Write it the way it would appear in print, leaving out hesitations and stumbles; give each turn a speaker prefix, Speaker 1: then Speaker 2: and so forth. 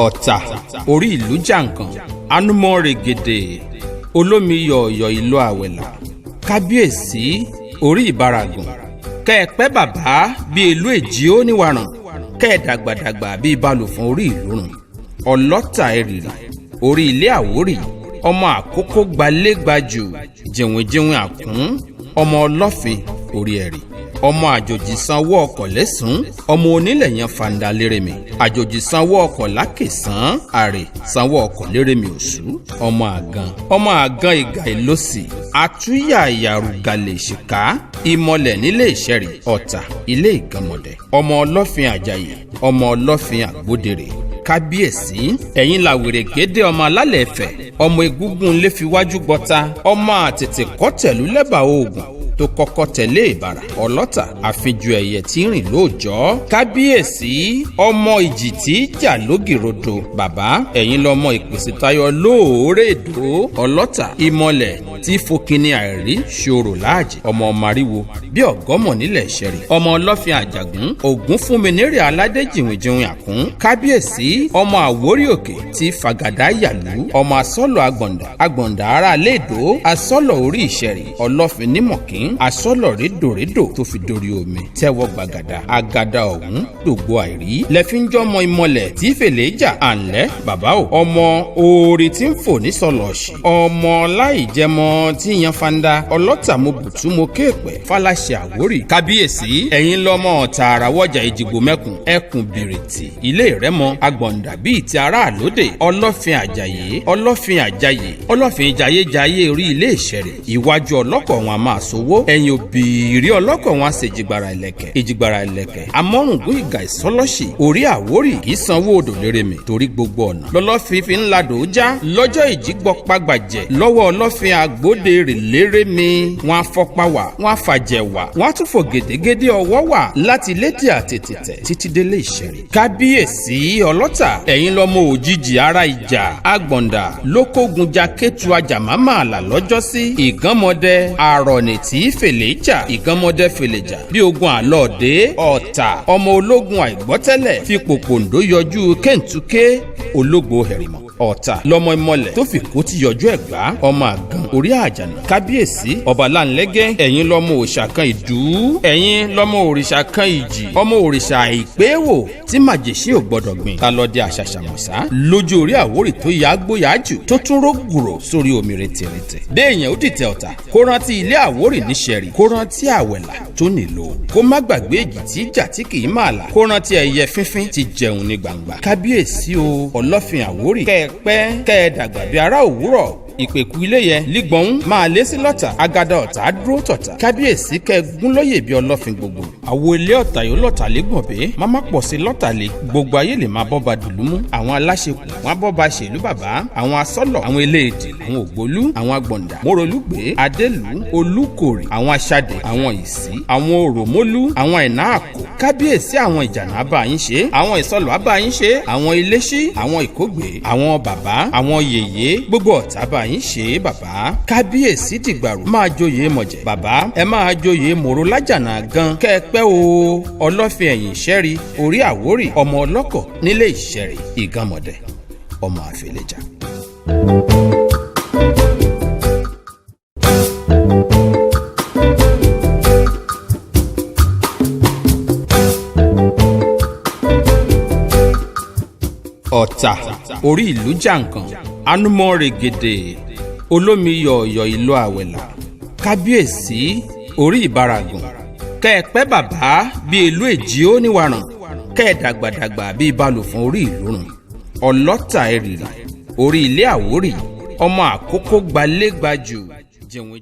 Speaker 1: ọ̀tà orí ìlú jàǹkàn anúmọ́ règèdè olómi yọ̀ọ̀yọ̀ ìlú àwẹ̀là kábíyèsí orí ìbáragùn kẹ́ẹ̀pẹ́ bàbá bí ìlú èjì ó níwàràn kẹ́ẹ̀dàgbàdàgbà bí balùfọ̀n orí ìlú rùn ọlọ́tà ẹ̀rìrì orí ilé àwórì ọmọ àkókò gbalẹ́gbàjù jẹ̀wìnjẹ̀wìn àkún ọmọ ọlọ́fin orí ẹ̀rì ọmọ àjòjì sanwó ọkọ̀ lẹ́sùn ọmọ onílẹ̀ yẹn fàǹdà lérèmí àjòjì sanwó ọkọ̀ lákèsán àrè sanwó ọkọ̀ lérèmí òṣù ọmọ àgàn ìgà ìlọsì àtúnyà ìyàrúgàlè ìṣìká ìmọ̀lẹ̀ nílé ìṣẹ̀rì ọ̀tà ilé ìgànmọ̀dẹ̀ ọmọ ọlọ́fin àjàyè ọmọ ọlọ́fin àgbódèrè kábíyèsí ẹ̀yin làwèrè gédé ọmọ alálẹ̀ ẹ̀fẹ̀ ọmọ egúngún lè fi wájú gbọ́ta ọmọ àtètè kọ́tẹ̀lú lẹ́bàá oògùn tó kọ́kọ́ tẹ̀lé ìbàrà ọlọ́tà àfijù ẹ̀yẹ tí ń rìn lóòjọ́ kábíyèsí ọmọ ìjì tí jà lógìrodo bàbá ẹ̀yin lọ́mọ ìpèsè tayọ lóòrè èdò ọlọ́tà ìmọ̀lẹ̀ tí fokini àìrí ṣòro láàjì ọmọ mariwo bí ọ̀gọ́mọ̀ nílẹ̀ ìṣẹ̀rì ọmọ ọlọ́fin àjàgún ògún fún mi nírè aládé jìnwìnjìnwìn àkún kábíyèsí ọmọ àwórí òkè tí fàgàdà yàlú ọmọ asọ́lọ̀ àgbọ̀ǹdà ara lẹ́ẹ̀dọ́ asọ́lọ̀ orí ìṣẹ̀rì ọlọ́fin nímọ̀kín asọ́lọ̀ rédòrédò tó fi dorí omi tẹ́wọ́ gbàgàdà àgàdà ọ̀hún dògbò àìrí lẹ́fíńjọ́ ọmọ ìmọ̀lẹ̀ tí fèlè jà ànlẹ́ bàbá o ọmọ oore tí ń fò ní sọlọ́ọ̀ṣì ọmọ láìjẹmọ tí yan fanda ọlọ́tà mo bùtú mo kéèpẹ̀ fàlàṣẹ àwórì kábíyèsí ẹ̀yin lọ́mọ tààrà wọ́jà ìjìgbò mẹ́kùn ẹkùn bìrìtì ilé ìrẹ́mọ agbọ̀ǹdà bíi ti aráàlódè ọlọ́fin àjàyè ọlọ́fin jayéjayé orí ilé ìṣẹ̀rẹ̀ ìwájú ọlọ́kọ̀ wọn a máa sowó ẹ̀yìn òbírí ọlọ́kọ̀ wọn a ṣe ìjìgbara ìlẹ̀kẹ̀ amọ́rùngún ìgà ìsọlọ́ṣì orí àwórì kì í sanwó odò lérèmí torí gbogbo ọ̀nà lọ́lọ́fin fi ń ladò já lọ́jọ́ ìjígbọ́ pàgbàjẹ́ lọ́wọ́ ọlọ́fin àgbódèrè lérèmí wọn afọ́pá wà wọn afàjẹ́ wà wọn àtúfò gèdégédé ọwọ́ wà láti létí àtètètè títí délé ìṣẹ̀rẹ̀ kábíyèsí ọlọ́tà ẹ̀yin lọ́mọ òjijì ara ìjà àgbọ̀ǹdà lókògùn jaketu ajàmámà àlà lọ́jọ́sí ìgànmọ́dẹ àrọ̀nì tí fèlè jà ìgànmọ́dẹ fèlè jà bí ogun àlọ́ọ̀dẹ ọ̀tà ọmọ ológun àìgbọ́tẹ́lẹ̀ fi pòpòǹdó yọjú kéǹtúké ológbò hẹ̀rìmọ̀ ọ̀tà lọmọ ìmọ̀lẹ̀ tó fi kó ti yọjú ẹ̀gbá ọmọ àgàn orí àjànà kábíyèsí ọba láńlẹ́gẹ́ ẹ̀yin lọmọ òrìṣà kan ìdú ẹ̀yin lọmọ òrìṣà kan ìjì ọmọ òrìṣà àìpéwò tí màjèṣí ò gbọdọ̀ gbìn ta lọ dé àṣàṣàmọ̀sá lójú orí àwórì tó yá gbóyà jù tó tún rógùrò sórí omi rètèrètè déèyàn ó dìtẹ̀ ọ̀tà kó rántí ilé àwórì níṣẹ̀rì kó rántí àwẹ̀là tó nílò kó má gbàgbé èjì tí jà tí kì í máa là kó rántí ẹyẹ fínfín ti jẹun ní gbangba kábíyèsí o ọlọ́fin àwórì kẹ́ẹ̀dàgbà bí ará òwúrọ̀ ìpèkú ilé yẹn lígbọ̀n máa lé sí lọ́tà agada ọ̀tá dúró tọ̀tà kábíyèsí kẹ́ẹ̀gún lóye bí ọlọ́fin gbogbo àwo ilé ọ̀tà yóò lọ́tà lé gbọ̀nbẹ́ máma pọ̀ sí lọ́tà lé gbogbo ayé lè máa bọ́ba dùlúmú àwọn aláṣekù wọn bọ́ba ṣèlú bàbá àwọn asọ́lọ̀ àwọn eléèdè àwọn ògbólú àwọn agbọ̀ǹdà mórolúgbé adélú olúkòrè àwọn aṣadé àwọn ìsí àwọn òròmólú àwọn ẹ̀nà àkó kábíyèsí àwọn ìjànà abáyín ṣe àwọn ìsọlọ̀ abáyín ṣe àwọn iléṣí àwọn ìkógbè àwọn bàbá àwọn yèyé gbogbo ọ̀tá abáyín ṣe bàbá kábíyèsí dìgbàrú máa joyè mọ̀jẹ̀ bàbá ẹ máa joyè mòró lájànà gan kẹ́ẹ̀pẹ́ o ọlọ́fin ẹ̀yìn ìṣẹ́rí orí àwórì ọmọ ọlọ́kọ̀ nílé ìṣẹ́rí ìgànmọ̀dẹ̀ ọmọ àfẹlẹ́jà. ọ̀tà orí ìlú jàǹkàn anúmọ́ règèdè olómi yọ̀ọ̀yọ̀ ìlú àwẹ̀là kábíyèsí orí ìbáragùn kẹ́ẹ̀pẹ́ bàbá bí ìlú èjì ó níwàràn kẹ́ẹ̀dàgbàdàgbà bí balùfọ̀n orí ìlú rùn ọlọ́tà ẹ̀rìrì orí ilé àwórì ọmọ àkókò gbalẹ́gbàjù jẹ̀wọ̀n.